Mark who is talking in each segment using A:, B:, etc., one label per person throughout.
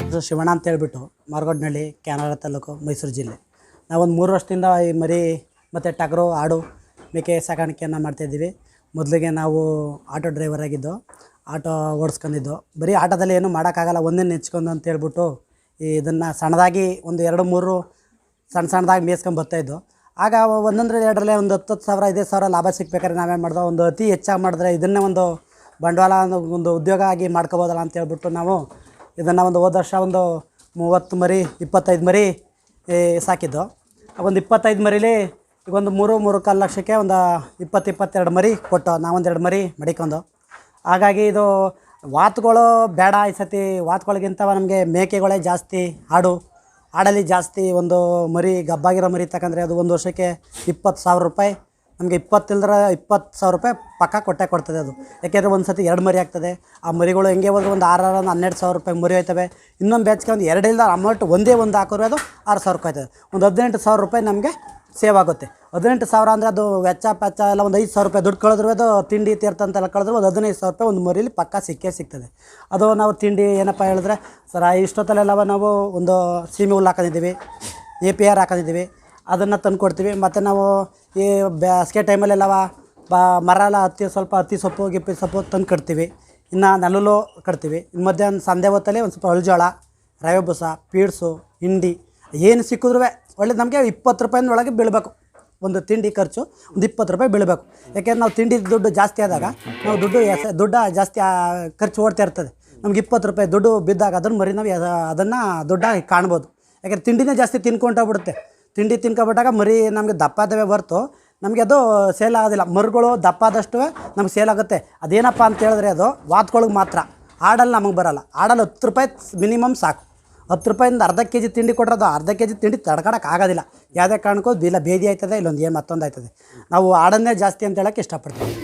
A: ಹೆಸರು ಶಿವಣ್ಣ ಅಂತ ಹೇಳ್ಬಿಟ್ಟು ಮಾರ್ಗೋಡ್ನಹಳ್ಳಿ ಕ್ಯಾನರ ತಾಲೂಕು ಮೈಸೂರು ಜಿಲ್ಲೆ. ನಾವೊಂದು 3 ವರ್ಷದಿಂದ ಈ ಮರಿ ಮತ್ತು ಟಗರು ಆಡು ಮೇಕೆ ಸಾಕಾಣಿಕೆಯನ್ನು ಮಾಡ್ತಾಯಿದ್ದೀವಿ. ಮೊದಲಿಗೆ ನಾವು ಆಟೋ ಡ್ರೈವರ್ ಆಗಿದ್ದು, ಆಟೋ ಓಡಿಸ್ಕೊಂಡಿದ್ದು. ಬರೀ ಆಟೋದಲ್ಲಿ ಏನೂ ಮಾಡೋಕ್ಕಾಗಲ್ಲ, ಒಂದೇ ನೆಚ್ಕೊಂಡು ಅಂತ ಹೇಳ್ಬಿಟ್ಟು ಇದನ್ನು ಸಣ್ಣದಾಗಿ ಒಂದು 2-3 ಸಣ್ಣದಾಗಿ ಮೇಯ್ಸ್ಕೊಂಡು ಬರ್ತಾಯಿದ್ದು. ಆಗ ಒಂದೊಂದರಲ್ಲಿ ಎರಡರಲ್ಲೇ ಒಂದು 10,000 15,000 ಲಾಭ ಸಿಗ್ಬೇಕಾದ್ರೆ ನಾವೇನು ಮಾಡಿದೋ, ಒಂದು ಅತಿ ಹೆಚ್ಚಾಗಿ ಮಾಡಿದ್ರೆ ಇದನ್ನೇ ಒಂದು ಬಂಡವಾಳ ಒಂದು ಉದ್ಯೋಗ ಆಗಿ ಮಾಡ್ಕೋಬೋದಲ್ಲ ಅಂತ ಹೇಳ್ಬಿಟ್ಟು ನಾವು ಇದನ್ನು ಒಂದು ಹೋದ ವರ್ಷ ಒಂದು 30 ಮರಿ 25 ಮರಿ ಸಾಕಿದ್ದು. ಒಂದು 25 ಮರಿಲಿ ಈಗ ಒಂದು 3-3.25 ಲಕ್ಷಕ್ಕೆ ಒಂದು 20-22 ಮರಿ ಕೊಟ್ಟು ನಾವೊಂದು 2 ಮರಿ ಮಡಿಕೊಂಡು. ಹಾಗಾಗಿ ಇದು ವಾತುಗಳು ಬೇಡ, ಈ ಸತಿ ವಾತುಗಳಿಗಿಂತ ನಮಗೆ ಮೇಕೆಗಳೇ ಜಾಸ್ತಿ. ಆಡಲ್ಲಿ ಜಾಸ್ತಿ. ಒಂದು ಮರಿ ಗಬ್ಬಾಗಿರೋ ಮರಿ ತಗೊಂಡ್ರೆ ಅದು ಒಂದು ವರ್ಷಕ್ಕೆ 20,000 ರೂಪಾಯಿ. ನಮಗೆ 20 ಇಲ್ದ್ರೆ 20,000 ರೂಪಾಯಿ ಪಕ್ಕ ಕೊಡ್ತದೆ ಅದು. ಯಾಕೆಂದರೆ ಒಂದು ಸತಿ 2 ಮರಿ ಆಗ್ತದೆ. ಆ ಮರಿಗಳು ಹೆಂಗೆ ಹೋದ್ರೆ ಒಂದು 6-12,000 ರೂಪಾಯಿ ಮರಿ ಹೋಯ್ತವೆ. ಇನ್ನೊಂದು ಬ್ಯಾಚ್ಗೆ ಒಂದು 2 ಇಲ್ದ ಅಮೌಂಟ್ ಒಂದೇ ಒಂದು ಹಾಕಿದ್ರೆ ಅದು 6,000 ರೂಪಾಯಿ ಆಯ್ತದೆ. ಒಂದು 18,000 ರೂಪಾಯಿ ನಮಗೆ ಸೇವ್ ಆಗುತ್ತೆ. 18,000 ಅಂದರೆ ಅದು ವೆಚ್ಚ ಎಲ್ಲ ಒಂದು 5,000 ರೂಪಾಯಿ ದುಡ್ಡು ಕಳೆದ್ರು, ಅದು ತಿಂಡಿ ತೀರ್ಥ ಅಂತೆಲ್ಲ ಕಳೆದ್ರು ಒಂದು 15,000 ರೂಪಾಯಿ ಒಂದು ಮರಿಲಿ ಪಕ್ಕ ಸಿಗ್ತದೆ. ಅದು ನಾವು ತಿಂಡಿ ಏನಪ್ಪ ಹೇಳಿದ್ರೆ, ಸರ್ ಇಷ್ಟೊತ್ತಲ್ಲೆಲ್ಲ ನಾವು ಒಂದು ಸೀಮೆ ಹುಲ್ಲು ಹಾಕೊಂಡಿದ್ದೀವಿ, APR ಹಾಕೊಂಡಿದ್ದೀವಿ, ಅದನ್ನು ತಂದು ಕೊಡ್ತೀವಿ. ಮತ್ತು ನಾವು ಈ ಬೇಸಿಗೆ ಟೈಮಲ್ಲೆಲ್ಲವ ಮರ ಎಲ್ಲ ಹತ್ತಿ ಸೊಪ್ಪು ಗಿಪ್ಪಿ ಸೊಪ್ಪು ತಂದು ಕಟ್ತೀವಿ. ಇನ್ನು ನೆಲಲು ಕಟ್ತೀವಿ. ಇನ್ನು ಮಧ್ಯಾಹ್ನ ಸಂಧೆ ಹೊತ್ತಲ್ಲಿ ಒಂದು ಸ್ವಲ್ಪ ಅಳ್ಜೋಳ, ರವೆ ಬೂಸ, ಪೀಡ್ಸು, ಹಿಂಡಿ ಏನು ಸಿಕ್ಕಿದ್ರೂ ಒಳ್ಳೆದು. ನಮಗೆ 20 ರೂಪಾಯಿನೊಳಗೆ ಬೀಳಬೇಕು. ಒಂದು ತಿಂಡಿ ಖರ್ಚು ಒಂದು 20 ರೂಪಾಯಿ ಬೀಳಬೇಕು. ಯಾಕೆಂದ್ರೆ ನಾವು ತಿಂಡಿ ದುಡ್ಡು ಜಾಸ್ತಿ ಆದಾಗ ನಾವು ದುಡ್ಡು ಜಾಸ್ತಿ ಖರ್ಚು ಓಡ್ತಾ ಇರ್ತದೆ. ನಮ್ಗೆ 20 ರೂಪಾಯಿ ದುಡ್ಡು ಬಿದ್ದಾಗ ಅದನ್ನು ಮರಿ ನಾವು ಅದನ್ನು ದುಡ್ಡಾಗಿ ಕಾಣ್ಬೋದು. ಯಾಕೆಂದ್ರೆ ತಿಂಡಿನೇ ಜಾಸ್ತಿ ತಿನ್ಕೊಂಡೋಗ್ಬಿಡುತ್ತೆ. ತಿಂಡಿ ತಿನ್ಕೊಬಿಟ್ಟಾಗ ಮರಿ ನಮಗೆ ದಪ್ಪ ಆದವೇ ಹೊರ್ತು ನಮಗೆ ಅದು ಸೇಲ್ ಆಗೋದಿಲ್ಲ. ಮರುಗಳು ದಪ್ಪ ಆದಷ್ಟು ನಮ್ಗೆ ಸೇಲ್ ಆಗುತ್ತೆ. ಅದೇನಪ್ಪ ಅಂತ ಹೇಳಿದ್ರೆ ಅದು ವಾತ್ಗಳಿಗೆ ಮಾತ್ರ. ಆಡಲ್ಲಿ ನಮಗೆ ಬರೋಲ್ಲ. ಆಡಲ್ಲಿ 10 ರೂಪಾಯಿ ಮಿನಿಮಮ್ ಸಾಕು. 10 ರೂಪಾಯಿಂದ ಅರ್ಧ ಕೆ ಜಿ ತಿಂಡಿ ಕೊಟ್ಟರೆ ಅದು ಅರ್ಧ ಕೆ ಜಿ ತಿಂಡಿ ತಡ್ಕೊಳಕ್ಕೆ ಆಗೋದಿಲ್ಲ. ಯಾವುದೇ ಕಾರಣಕ್ಕೂ ಬೇದಿ ಆಯ್ತದೆ, ಇಲ್ಲೊಂದು ಏನು ಮತ್ತೊಂದು ಆಯ್ತದೆ. ನಾವು ಆಡನ್ನೇ ಜಾಸ್ತಿ ಅಂತ ಹೇಳೋಕ್ಕೆ ಇಷ್ಟಪಡ್ತೀವಿ.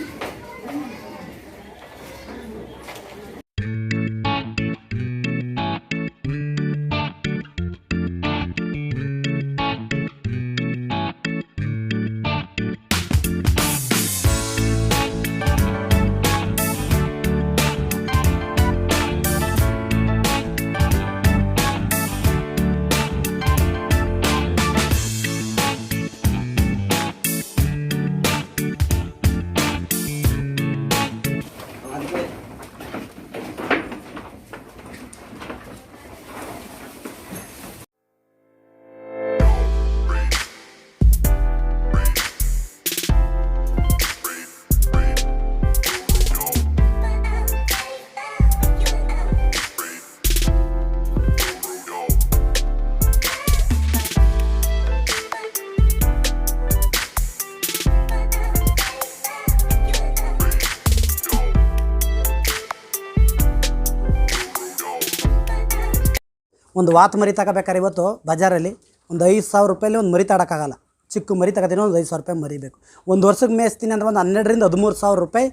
A: ಒಂದು ವಾತು ಮರಿ ತಗೋಬೇಕಾದ್ರೆ ಇವತ್ತು ಬಜಾರಲ್ಲಿ ಒಂದು 5,000 ರೂಪಾಯಲ್ಲಿ ಒಂದು ಮರಿ ತಗೋಕ್ಕಾಗಲ್ಲ. ಚಿಕ್ಕ ಮರಿ ತಗೋತೀನಿ ಒಂದು 5,000 ರೂಪಾಯಿ ಮರಿ ಬೇಕು. ಒಂದು ವರ್ಷಕ್ಕೆ ಮೇಯಿಸ್ತೀನಿ ಅಂದರೆ ಒಂದು 12,000 ರಿಂದ 13,000 ರೂಪಾಯಿ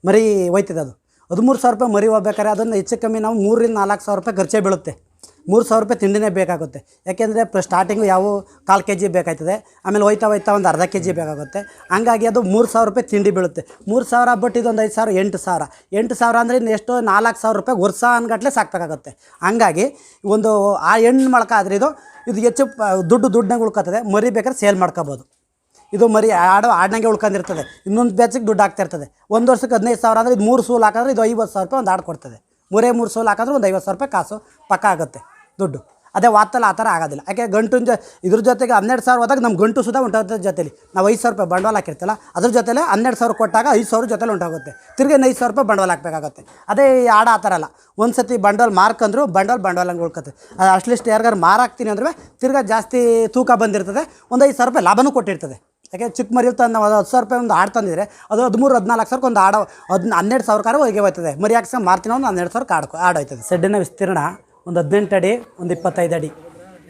A: ಮರಿ ಹೋಯ್ತದೆ. ಅದು 13,000 ರೂಪಾಯಿ ಮರಿ ಹೋಗ್ಬೇಕಾದ್ರೆ ಅದನ್ನು ಹೆಚ್ಚು ಕಮ್ಮಿ ನಾವು 3,000 ರಿಂದ 4,000 ರೂಪಾಯಿ ಖರ್ಚೇ ಬೀಳುತ್ತೆ. 3,000 ರೂಪಾಯಿ ತಿಂಡಿನೇ ಬೇಕಾಗುತ್ತೆ. ಯಾಕೆಂದರೆ ಸ್ಟಾರ್ಟಿಂಗು ಯಾವ 1/4 ಕೆ ಜಿ ಬೇಕಾಯ್ತದೆ, ಆಮೇಲೆ ಹೋಯ್ತಾ ಒಂದು ಅರ್ಧ ಕೆ ಜಿ ಬೇಕಾಗುತ್ತೆ. ಹಂಗಾಗಿ ಅದು 3,000 ರೂಪಾಯಿ ತಿಂಡಿ ಬೀಳುತ್ತೆ. 3,000 ಬಟ್ ಇದೊಂದು 5,000 8,000 ಅಂದರೆ ಇನ್ನು ಎಷ್ಟು 4,000 ರೂಪಾಯಿ ವರ್ಷ ಅನ್ಗಟ್ಲೆ ಸಾಕಬೇಕಾಗುತ್ತೆ. ಹಂಗಾಗಿ ಒಂದು ಆ ಹೆಣ್ಣು ಮೊಳಕ ಆದರೆ ಇದು ಹೆಚ್ಚು ದುಡ್ಡಾಗ ಉಳ್ಕೊತದೆ. ಮರಿ ಬೇಕಾದ್ರೆ ಸೇಲ್ ಮಾಡ್ಕೋಬೋದು. ಇದು ಮರಿ ಆಡ್ನಾಗೆ ಉಳ್ಕೊಂಡಿರ್ತದೆ. ಇನ್ನೊಂದು ಬ್ಯಾಚಿಗೆ ದುಡ್ಡು ಆಗ್ತಾಯಿರ್ತದೆ. ಒಂದು ವರ್ಷಕ್ಕೆ 15,000 ಅಂದರೆ ಇದು 3 ಸೂಲು ಹಾಕಿದ್ರೆ ಇದು 50,000 ರೂಪಾಯಿ ಒಂದು ಆಡು ಕೊಡ್ತದೆ. 3 ಸೂಲು ಹಾಕಿದ್ರೆ ಒಂದು 50,000 ರೂಪಾಯಿ ಕಾಸು ಪಕ್ಕ ಆಗುತ್ತೆ ದುಡ್ಡು. ಅದೇ ವಾತಲ್ಲಿ ಆ ಥರ ಆಗೋದಿಲ್ಲ. ಯಾಕೆ ಗಂಟು ಇದ್ರ ಜೊತೆಗೆ 12,000 ಹೋದಾಗ ನಮ್ಮ ಗಂಟು ಸುಧಾ ಹೊಂಟೋಗುತ್ತೆ. ಜೊತೆಲಿ ನಾವು 5,000 ರೂಪಾಯಿ ಬಂಡವಾಳ ಹಾಕಿರ್ತಲ್ಲ, ಅದ್ರ ಜೊತೆಲೆ 12,000 ಕೊಟ್ಟಾಗ 5,000 ಜೊತೆಲಿ ಹೊಂಟೋಗುತ್ತೆ. ತಿರ್ಗಿ 5,000 ರೂಪಾಯಿ ಬಂಡವಾಳ ಹಾಕಬೇಕಾಗುತ್ತೆ. ಅದೇ ಆಡ ಆ ಥರ ಅಲ್ಲ. ಒಂದು ಸತಿ ಬಂಡವಾಳ ಮಾರ್ಕಂದ್ರು ಬಂಡವಾಳ ಹಂಗೆ ಉಳ್ಕತ್ತೆ. ಅಟ್ಲೀಸ್ಟ್ ಯಾರಿಗಾರು ಮಾರಾಕ್ತೀನಿ ಅಂದರೆ ತಿರ್ಗಿ ಜಾಸ್ತಿ ತೂಕ ಬಂದಿರ್ತದೆ. ಒಂದು 5,000 ರೂಪಾಯಿ ಲಾಭನೂ ಕೊಟ್ಟಿರ್ತದೆ. ಯಾಕೆ ಚಿಕ್ಕ ಮರಿ ಇರ್ತಾನೆ, ನಾವು 10,000 ರೂಪಾಯಿ ಒಂದು ಆಡು ತಂದಿದ್ರೆ ಅದು 13-14 ಸಾವಿರಕ್ಕೆ ಒಂದು ಆಡು 12,000 ಹೊರಗೆ ಹೋಗ್ತದೆ. ಮರಿ ಹಾಕ್ಸ್ಕೊಂಡು ಮಾರ್ತೀನಿ ಒಂದು 12,000 ಆಡು ಹೋಯ್ತದೆ. ಸೆಡ್ಡಿನ ವಿಸ್ತೀರ್ಣ ಒಂದು 18 ಅಡಿ, ಒಂದು 25 ಅಡಿ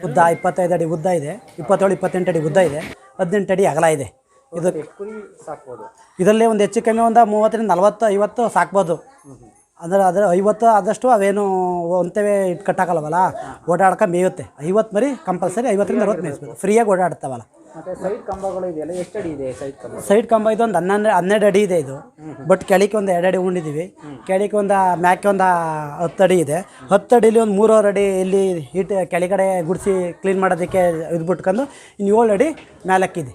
A: ಉದ್ದ, 25 ಅಡಿ ಉದ್ದ ಇದೆ, 27-28 ಅಡಿ ಉದ್ದ ಇದೆ, 18 ಅಡಿ ಅಗಲ ಇದೆ. ಇದು ಇದರಲ್ಲಿ ಒಂದು ಹೆಚ್ಚು ಕಮ್ಮಿ ಒಂದು 30 ರಿಂದ 40 50 ಸಾಕ್ಬೋದು. ಅಂದರೆ 50 ಆದಷ್ಟು ಅವೇನು ಒಂತವೇ ಕಟ್ಟಾಕಲ್ವಲ್ಲ, ಓಡಾಡ್ಕೊಂಡು ಮೇಯುತ್ತೆ. 50 ಮರಿ ಕಂಪಲ್ಸರಿ 50 ರಿಂದ 60 ಮೇಯಿಸ್ಬೋದು. ಫ್ರೀಯಾಗಿ ಓಡಾಡ್ತಾವಲ್ಲ.
B: ಮತ್ತು ಸೈಡ್ ಕಂಬಗಳು ಇದೆಯಲ್ಲ, ಎಷ್ಟು ಅಡಿ ಇದೆ ಸೈಡ್ ಕಂಬ?
A: ಸೈಡ್ ಕಂಬ ಇದು ಒಂದು 12 ಅಡಿ ಇದೆ ಇದು. ಬಟ್ ಕೆಳಕ್ಕೆ ಒಂದು 2 ಅಡಿ ಉಂಡಿದ್ದೀವಿ. ಕೆಳಕ್ಕೆ ಒಂದು ಮ್ಯಾಕೆ ಒಂದು 10 ಅಡಿ ಇದೆ. 10 ಅಡಿಲಿ ಒಂದು 3.5 ಅಡಿ ಇಲ್ಲಿ ಕೆಳಗಡೆ ಗುಡಿಸಿ ಕ್ಲೀನ್ ಮಾಡೋದಕ್ಕೆ ಇದು ಬಿಟ್ಕೊಂಡು ಇನ್ನು 7 ಅಡಿ ಮೇಲಕ್ಕಿದೆ.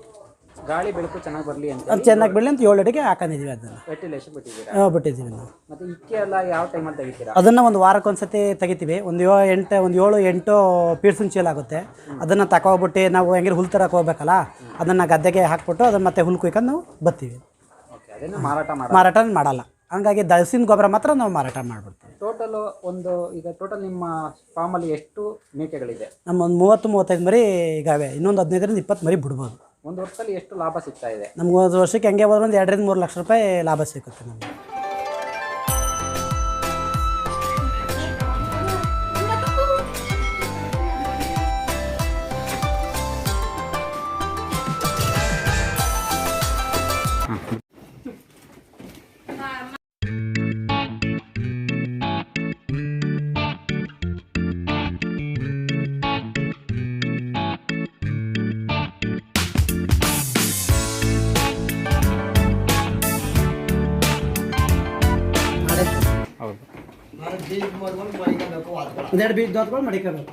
B: ಗಾಳಿ ಬೆಳಕು ಚೆನ್ನಾಗಿ ಬರಲಿ ಅಂತ
A: ಅದು ಚೆನ್ನಾಗಿ ಬರಲಿ ಅಂತ 7 ಅಡಿಗೆ ಹಾಕೊಂಡಿದ್ದೀವಿ. ಅದನ್ನು
B: ವೆಂಟಿಲೇಷನ್ ಬಿಟ್ಟಿದ್ದೀರಾ?
A: ಬಿಟ್ಟಿದ್ದೀವಿ ನಾವು.
B: ಮತ್ತು ಇಕ್ಕೆ ಎಲ್ಲ ಯಾವ ಟೈಮಲ್ಲಿ ತೆಗಿತೀರಾ?
A: ಅದನ್ನು ಒಂದು ವಾರಕ್ಕೊಂದ್ಸತಿ ತೆಗಿತೀವಿ. ಒಂದು 7-8 ಪೀಡ್ಸಿನ ಚೀಲ ಆಗುತ್ತೆ. ಅದನ್ನು ತಗೋಬಿಟ್ಟು ನಾವು ಹೆಂಗೆ ಹುಲ್ ತರಕ್ಕೆ ಹೋಗ್ಬೇಕಲ್ಲ, ಅದನ್ನು ಗದ್ದೆಗೆ ಹಾಕ್ಬಿಟ್ಟು ಅದನ್ನು ಮತ್ತೆ ಹುಲ್ ಕುಯ್ಕೊಂಡು ನಾವು ಬರ್ತೀವಿ.
B: ಓಕೆ, ಅದನ್ನು ಮಾರಾಟ
A: ಮಾಡಲ್ಲ. ಹಂಗಾಗಿ ದಸಿನ ಗೊಬ್ಬರ ಮಾತ್ರ ನಾವು ಮಾರಾಟ ಮಾಡಿಬಿಡ್ತೀವಿ.
B: ಟೋಟಲ್ ನಿಮ್ಮ ಫಾರ್ಮಲ್ಲಿ ಎಷ್ಟು ಮೇಕೆಗಳಿದೆ?
A: ನಮ್ಮ ಒಂದು 30-35 ಮರಿ ಈಗಾವೆ. ಇನ್ನೊಂದು 15-20 ಮರಿ ಬಿಡ್ಬೋದು.
B: ಒಂದು ವರ್ಷದಲ್ಲಿ ಎಷ್ಟು ಲಾಭ ಸಿಗ್ತಾ ಇದೆ
A: ನಮ್ಗೆ? ಒಂದು ವರ್ಷಕ್ಕೆ ಹೆಂಗೆ ಹೋದ್ರೆ ಒಂದು 2-3 ಲಕ್ಷ ರೂಪಾಯಿ ಲಾಭ ಸಿಗುತ್ತೆ ನಮಗೆ.
B: ಹೌದು.
A: ಒಂದೆರಡು ಬೀಜ ದೋತ್ಕೊಂಡು ಮಡಿಕೋಬೇಕು.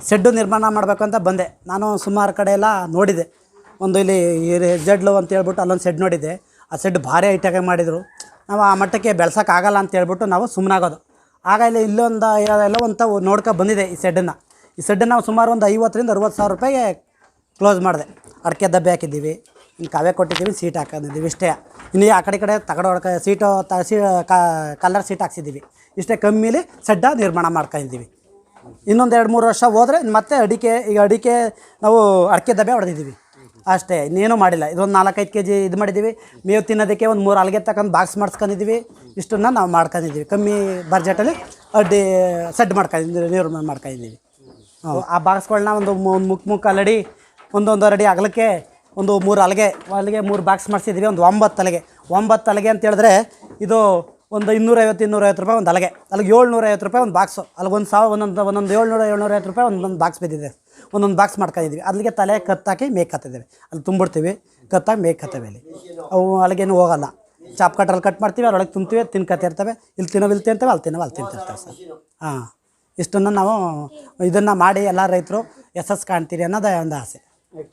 A: ಶೆಡ್ಡು ನಿರ್ಮಾಣ ಮಾಡಬೇಕು ಅಂತ ಬಂದೆ. ನಾನು ಸುಮಾರು ಕಡೆ ಎಲ್ಲ ನೋಡಿದೆ. ಒಂದು ಇಲ್ಲಿ ಜಡ್ಲು ಅಂತ ಹೇಳ್ಬಿಟ್ಟು ಅಲ್ಲೊಂದು ಶೆಡ್ ನೋಡಿದ್ದೆ. ಆ ಶೆಡ್ ಭಾರಿ ಹೈಟಾಗಿ ಮಾಡಿದರು. ನಾವು ಆ ಮಟ್ಟಕ್ಕೆ ಬೆಳ್ಸೋಕ್ಕಾಗಲ್ಲ ಅಂತ ಹೇಳ್ಬಿಟ್ಟು ನಾವು ಸುಮ್ಮನಾಗೋದು. ಆಗ ಇಲ್ಲೊಂದು ಎಲ್ಲ ಒಂದು ನೋಡ್ಕೊಂಡು ಬಂದಿದೆ ಈ ಶೆಡ್ಡನ್ನು. ಈ ಶೆಡ್ಡನ್ನು ನಾವು ಸುಮಾರು ಒಂದು 50,000-60,000 ರೂಪಾಯಿಗೆ ಕ್ಲೋಸ್ ಮಾಡಿದೆ. ಅಡಿಕೆ ದಬ್ಬೆ ಹಾಕಿದ್ದೀವಿ, ಇನ್ನು ಕಾವೇ ಕೊಟ್ಟಿದ್ದೀವಿ, ಸೀಟ್ ಹಾಕೊಂಡಿದ್ದೀವಿ. ಇಷ್ಟೇ. ಇನ್ನು ಆ ಕಡೆ ತಗಡು ಸೀಟು ಕಲ್ಲರ್ ಸೀಟ್ ಹಾಕ್ಸಿದ್ದೀವಿ. ಇಷ್ಟೇ ಕಮ್ಮಿಲಿ ಶೆಡ್ಡ ನಿರ್ಮಾಣ ಮಾಡ್ಕೊಂಡಿದ್ದೀವಿ. ಇನ್ನೊಂದು 2-3 ವರ್ಷ ಹೋದರೆ ಮತ್ತೆ ಅಡಿಕೆ ನಾವು ಅಡಿಕೆ ದಬ್ಬೆ ಹೊಡೆದಿದ್ದೀವಿ ಅಷ್ಟೇ. ಇನ್ನೇನು ಮಾಡಿಲ್ಲ. ಇದೊಂದು 4-5 kg ಇದು ಮಾಡಿದ್ದೀವಿ. ಮೇವು ತಿನ್ನೋದಕ್ಕೆ ಒಂದು 3 ಹಲಗೆ ತಗೊಂಡು ಬಾಕ್ಸ್ ಮಾಡಿಸ್ಕೊಂಡಿದ್ದೀವಿ. ಇಷ್ಟನ್ನು ನಾವು ಮಾಡ್ಕೊಂಡಿದ್ದೀವಿ. ಕಮ್ಮಿ ಬಜೆಟಲ್ಲಿ ಸೆಡ್ ನಿರ್ಮಾಣ ಮಾಡ್ಕೊಂಡಿದ್ದೀವಿ. ಆ ಬಾಕ್ಸ್ಗಳನ್ನ ಒಂದು ಮುಕ್ಕಾಲು ಅಡಿ, 1.5 ಅಡಿ ಅಗಲಕ್ಕೆ ಒಂದು 3 ಹಲಗೆ 3 ಬಾಕ್ಸ್ ಮಾಡಿಸಿದ್ದೀವಿ. ಒಂದು 9 ಹಲಗೆ ಅಂತ ಹೇಳಿದ್ರೆ ಇದು ಒಂದು 250-250 ರೂಪಾಯಿ ಒಂದು ಹಲಗೆ. ಅಲ್ಲಿಗೆ 750 ರೂಪಾಯಿ ಒಂದು ಬಾಕ್ಸು. ಅಲ್ಲಿಗೆ ಒಂದೊಂದು 700-750 ರೂಪಾಯಿ ಒಂದೊಂದು ಬಾಕ್ಸ್ ಬಿದ್ದಿದೆ. ಒಂದೊಂದು ಬಾಕ್ಸ್ ಮಾಡ್ಕೊಂಡಿದ್ದೀವಿ. ಅಲ್ಲಿಗೆ ತಲೆ ಕತ್ತಾಕಿ ಮೇಕ್ ಹತ್ತಿದ್ದೇವೆ. ಅಲ್ಲಿ ತುಂಬಿಡ್ತೀವಿ, ಕತ್ತಾಗಿ ಮೇಕ್ ಹತ್ತವೆ. ಅಲ್ಲಿ ಅವು ಅಲ್ಲಿಗೇನು ಹೋಗಲ್ಲ. ಚಾಪ್ ಕಟ್ರಲ್ಲಿ ಕಟ್ ಮಾಡ್ತೀವಿ, ಅದರೊಳಗೆ ತುಂಬ್ತೀವಿ, ತಿನ್ಕತ್ತಿರ್ತವೆ. ಇಲ್ಲಿ ತಿಂತೇವೆ, ಅಲ್ಲಿ ತಿಂತಿರ್ತವೆ ಸರ್. ಹಾಂ, ಇಷ್ಟನ್ನು ನಾವು ಇದನ್ನು ಮಾಡಿ ಎಲ್ಲ ರೈತರು ಯಶಸ್ಸು ಕಾಣ್ತೀರಿ ಅನ್ನೋದು ಒಂದು ಆಸೆ.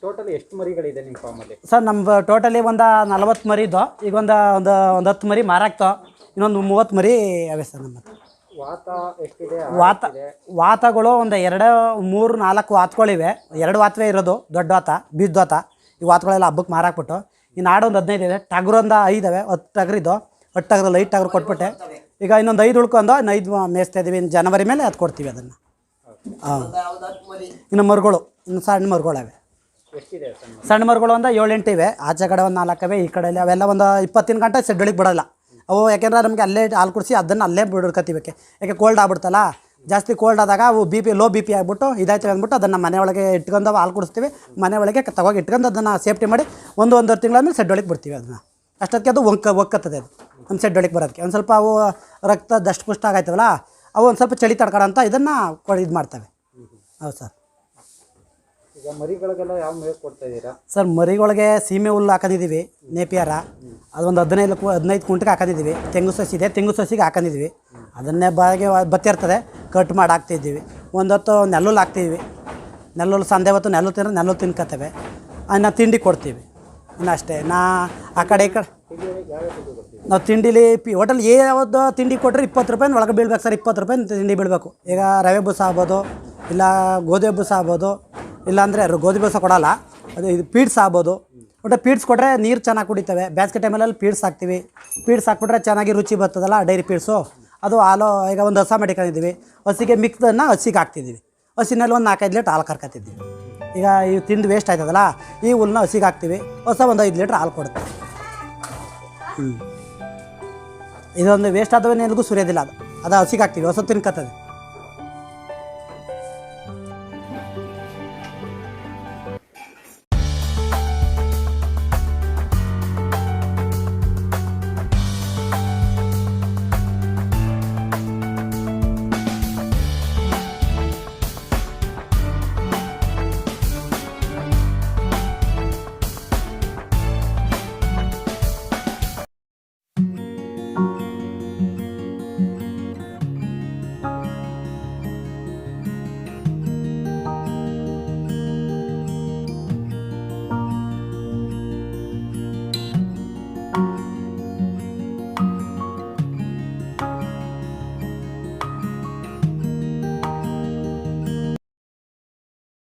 B: ಟೋಟಲ್ ಎಷ್ಟು ಮರಿಗಳಿದೆ ನಿಮ್ಮ ಫಾರ್ಮಲ್ಲಿ?
A: ಸರ್ ನಮ್ಮ ಟೋಟಲಿ ಒಂದು 40 ಮರಿ ಇದ್ದೋ. ಈಗ ಒಂದು 10 ಮರಿ ಮಾರಾಕ್ತೋ. ಇನ್ನೊಂದು 30 ಮರಿ ಅವೆ ಸರ್ ನಮ್ಮ ಹತ್ರ. ವಾತಗಳು ಒಂದು 2-3-4 ವಾತಗಳಿವೆ. 2 ವಾತವೇ ಇರೋದು, ದೊಡ್ಡ ವಾತ, ಬೀಜ ವಾತ. ಈ ವಾತಗಳೆಲ್ಲ ಹಬ್ಬಕ್ಕೆ ಮಾರಾಕ್ಬಿಟ್ಟು ಇನ್ನು ಆಡು ಒಂದು 15 ಇದೆ. ಟಗರು ಒಂದು 5 ಇವೆ. 10 ಟಗರಿದ್ದು. 10 ಟಗರಲ್ಲಿ 5 ಟಗರು ಕೊಟ್ಬಿಟ್ಟೆ. ಈಗ ಇನ್ನೊಂದು 5 ಉಳ್ಕೊಂಡು 5 ಮೇಯಿಸ್ತಾ ಇದ್ದೀವಿ. ಇನ್ನು ಜನವರಿ ಮೇಲೆ ಅದು ಕೊಡ್ತೀವಿ ಅದನ್ನು. ಹಾಂ, ಇನ್ನು ಮರುಗಳು, ಇನ್ನು ಸಣ್ಣ ಮರುಗಳವೆ. ಸಣ್ಣ ಮರುಗಳು ಒಂದು 7-8 ಇವೆ. ಆಚೆ ಕಡೆ ಒಂದು 4 ಇವೆ. ಈ ಕಡೆಯಲ್ಲಿ ಅವೆಲ್ಲ ಒಂದು 20 ಗಂಟೆ ಶೆಡ್ಗಳಿಗೆ ಬಿಡೋಲ್ಲ ಅವು. ಯಾಕೆಂದ್ರೆ ನಮಗೆ ಅಲ್ಲೇ ಹಾಲು ಕುಡಿಸಿ ಅದನ್ನು ಅಲ್ಲೇ ಬಿಡ್ಕೊತೀವಿ. ಯಾಕೆ ಕೋಲ್ಡ್ ಆಗ್ಬಿಡ್ತಲ್ಲ. ಜಾಸ್ತಿ ಕೋಲ್ಡ್ ಆದಾಗ ಅವು ಲೋ ಬಿ ಪಿ ಆಗಿಬಿಟ್ಟು ಇದಾಯ್ತವೆ ಅಂದ್ಬಿಟ್ಟು ಅದನ್ನು ಮನೆ ಒಳಗೆ ಇಟ್ಕೊಂಡು ಹಾಲು ಕುಡಿಸ್ತೀವಿ. ಮನೆ ಒಳಗೆ ತಗೋಗಿ ಇಟ್ಕೊಂಡು ಅದನ್ನು ಸೇಫ್ಟಿ ಮಾಡಿ 1-1.5 ತಿಂಗಳಾದ್ಮೇಲೆ ಶೆಡ್ ಒಳಗೆ ಬಿಡ್ತೀವಿ ಅದನ್ನು. ಅಷ್ಟೊತ್ತಿಗೆ ಅದು ಒಕ್ಕತ್ತದೆ ಅದು ನಮ್ಮ ಶೆಡ್ ಒಳಗೆ ಬರೋದಕ್ಕೆ. ಒಂದು ಸ್ವಲ್ಪ ಅವು ರಕ್ತ ದಷ್ಟಪುಷ್ಟ ಆಗೈತವಲ್ಲ, ಅವು ಒಂದು ಸ್ವಲ್ಪ ಚಳಿ ತಡ್ಕೊಳ್ಳೋಂಥ ಇದನ್ನು ಇದು ಮಾಡ್ತವೆ. ಹೌದು ಸರ್.
B: ಈಗ ಮರಿಗಳಿಗೆಲ್ಲ ಯಾವ ಮೇವು ಕೊಡ್ತಾ ಇದ್ದೀರಾ
A: ಸರ್? ಮರಿಗಳಿಗೆ ಸೀಮೆ ಹುಲ್ಲು ಹಾಕೊಂಡಿದ್ದೀವಿ, ನೇಪಿಯರ. ಅದೊಂದು 15 ಕುಂಟೆಗೆ ಹಾಕೊಂಡಿದ್ದೀವಿ. ತೆಂಗು ಸಸಿ ಇದೆ, ತೆಂಗು ಸಸಿಗೆ ಹಾಕೊಂಡಿದ್ದೀವಿ. ಅದನ್ನೇ ಬತ್ತಿರ್ತದೆ, ಕಟ್ ಮಾಡಿ ಹಾಕ್ತಿದ್ದೀವಿ. ಒಂದೊತ್ತು ನೆಲ್ಲುಲ್ಲು ಹಾಕ್ತೀವಿ. ನೆಲ್ಲುಲ್ಲು ಸಂದೆ ಹೊತ್ತು ನೆಲ್ಲು ತಿನ್ಕೊತೇವೆ. ಇನ್ನು ತಿಂಡಿ ಕೊಡ್ತೀವಿ. ಇನ್ನು ಅಷ್ಟೇ. ಆ ಕಡೆ ಈ ಕಡೆ ನಾವು ತಿಂಡಿಲಿ ಹೋಟೆಲ್ ಯಾವುದು ತಿಂಡಿ ಕೊಟ್ಟರೆ 20 ರೂಪಾಯಿ ಒಳಗೆ ಬೀಳ್ಬೇಕು ಸರ್. 20 ರೂಪಾಯಿ ತಿಂಡಿ ಬೀಳಬೇಕು. ಈಗ ರವೆ ಬೂಸ ಆಗ್ಬೋದು, ಇಲ್ಲ ಗೋಧಿ ಬೂಸ ಆಗ್ಬೋದು, ಇಲ್ಲಾಂದರೆ ಗೋಧಿ ಬೂಸ ಕೊಡೋಲ್ಲ, ಅದು ಇದು ಪೀಡ್ಸ್ ಆಗ್ಬೋದು. ಒಟ್ಟು ಪೀಡ್ಸ್ ಕೊಟ್ಟರೆ ನೀರು ಚೆನ್ನಾಗಿ ಕುಡಿತವೆ. ಬೇಸಿಗೆ ಟೈಮಲ್ಲಿ ಪೀಡ್ಸ್ ಹಾಕ್ತೀವಿ. ಪೀಡ್ಸ್ ಹಾಕ್ಬಿಟ್ರೆ ಚೆನ್ನಾಗಿ ರುಚಿ ಬರ್ತದಲ್ಲ ಡೈರಿ ಪೀಡ್ಸು. ಅದು ಹಾಲು ಈಗ ಒಂದು ಹಸ ಮಡಿಕೊಂಡಿದ್ದೀವಿ. ಹಸಿಗೆ ಮಿಕ್ಸನ್ನು ಹಸಿಗೆ ಹಾಕ್ತಿದ್ದೀವಿ. ಹಸಿನಲ್ಲಿ ಒಂದು 4-5 ಲೀಟ್ರ್ ಹಾಲು ಕರ್ಕೊತಿದ್ದೀವಿ. ಈಗ ಈ ತಿಂದು ವೇಸ್ಟ್ ಆಯ್ತದಲ್ಲ, ಈ ಹುಲ್ಲನ್ನ ಹಸಿಗೆ ಹಾಕ್ತೀವಿ. ಹೊಸ ಒಂದು 5 ಲೀಟ್ರ್ ಹಾಲು ಕೊಡುತ್ತೆ. ಇದೊಂದು ವೇಸ್ಟ್ ಆದವೇ ಎಲ್ಗೂ ಸುರಿಯೋದಿಲ್ಲ. ಅದು ಹಸಿಗೆ ಹಾಕ್ತೀವಿ, ಹೊಸ ತಿನ್ಕತ್ತದೆ.